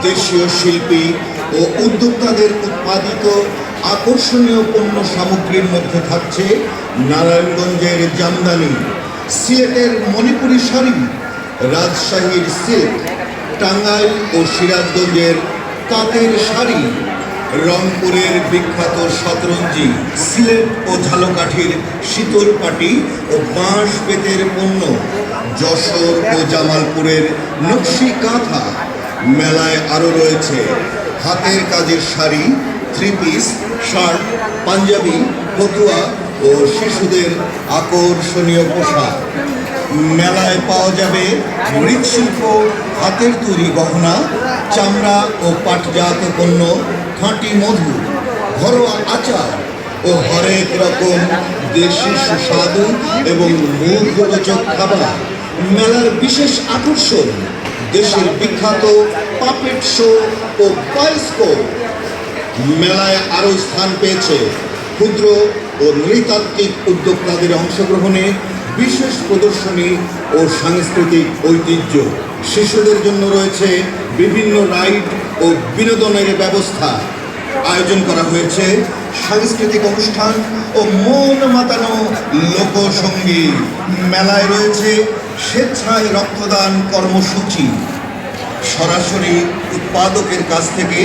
দেশীয় শিল্পী ও উদ্যোক্তাদের উৎপাদিত আকর্ষণীয় পণ্য সামগ্রীর মধ্যে থাকছে নারায়ণগঞ্জের জামদানি, সিলেটের মণিপুরি শাড়ি, রাজশাহীর সিল্ক, টাঙ্গাইল ও সিরাজগঞ্জের তাঁতের শাড়ি, রংপুরের বিখ্যাত শতরঞ্জি, সিলেট ও ঝালকাঠির শীতলপাটি ও বাঁশ বেতের পণ্য, যশোর ও জামালপুরের নকশি কাঁথা। মেলায় আরও রয়েছে হাতের কাজের শাড়ি, থ্রি পিস, শার্ট, পাঞ্জাবি, ফতুয়া ও শিশুদের আকর্ষণীয় পোশাক। মেলায় পাওয়া যাবে মৃৎশিল্প, হাতের তৈরি গহনা, চামড়া ও পাটজাত পণ্য, খাঁটি মধু, ঘরোয়া আচার ও হরেক রকম দেশি সুস্বাদু এবং মুখরোচক খাবার। মেলার বিশেষ আকর্ষণ দেশের বিখ্যাত পাপেট শো ও বায়োস্কোপ। মেলায় আরও স্থান পেয়েছে ক্ষুদ্র ও নৃতাত্ত্বিক উদ্যোক্তাদের অংশগ্রহণে বিশেষ প্রদর্শনী ও সাংস্কৃতিক ঐতিহ্য। শিশুদের জন্য রয়েছে বিভিন্ন রাইড ও বিনোদনের ব্যবস্থা। আয়োজন করা হয়েছে সাংস্কৃতিক অনুষ্ঠান ও মন মাতানো লোকসঙ্গীত। মেলায় রয়েছে স্বেচ্ছায় রক্তদান কর্মসূচি। সরাসরি উৎপাদকের কাছ থেকে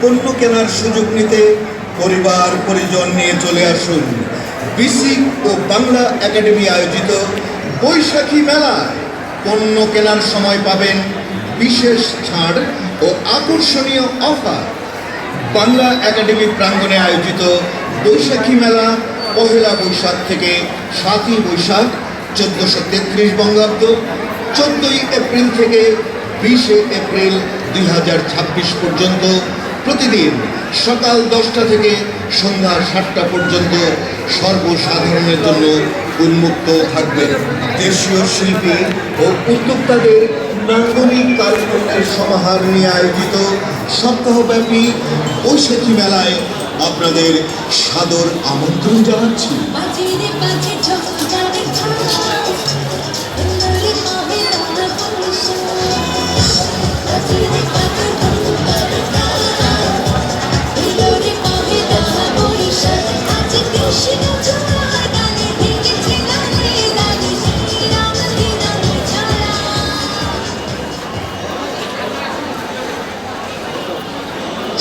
পণ্য কেনার সুযোগ নিতে পরিবার পরিজন নিয়ে চলে আসুন বিসিক ও বাংলা একাডেমি আয়োজিত বৈশাখী মেলায়। পণ্য কেনার সময় পাবেন বিশেষ ছাড় ও আকর্ষণীয় অফার। বাংলা একাডেমি প্রাঙ্গণে আয়োজিত বৈশাখী মেলা পহেলা বৈশাখ থেকে 7ই বৈশাখ 1433 বঙ্গাব্দ, 14ই এপ্রিল থেকে 20 এপ্রিল 2026 পর্যন্ত প্রতিদিন সকাল 10টা থেকে সন্ধ্যা 7টা পর্যন্ত সর্বসাধারণের জন্য উন্মুক্ত থাকবে। দেশীয় শিল্পী ও উদ্যোক্তাদের নান্দনিক কারুকর্মের সমাহার নিয়ে আয়োজিত সপ্তাহব্যাপী বৈশাখী মেলায় আপনাদের সাদর আমন্ত্রণ জানাচ্ছি।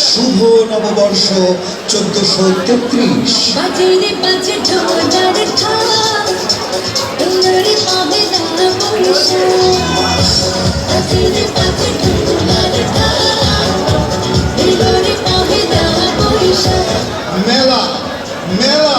শুভ নববর্ষ 1433। মেলা মেলা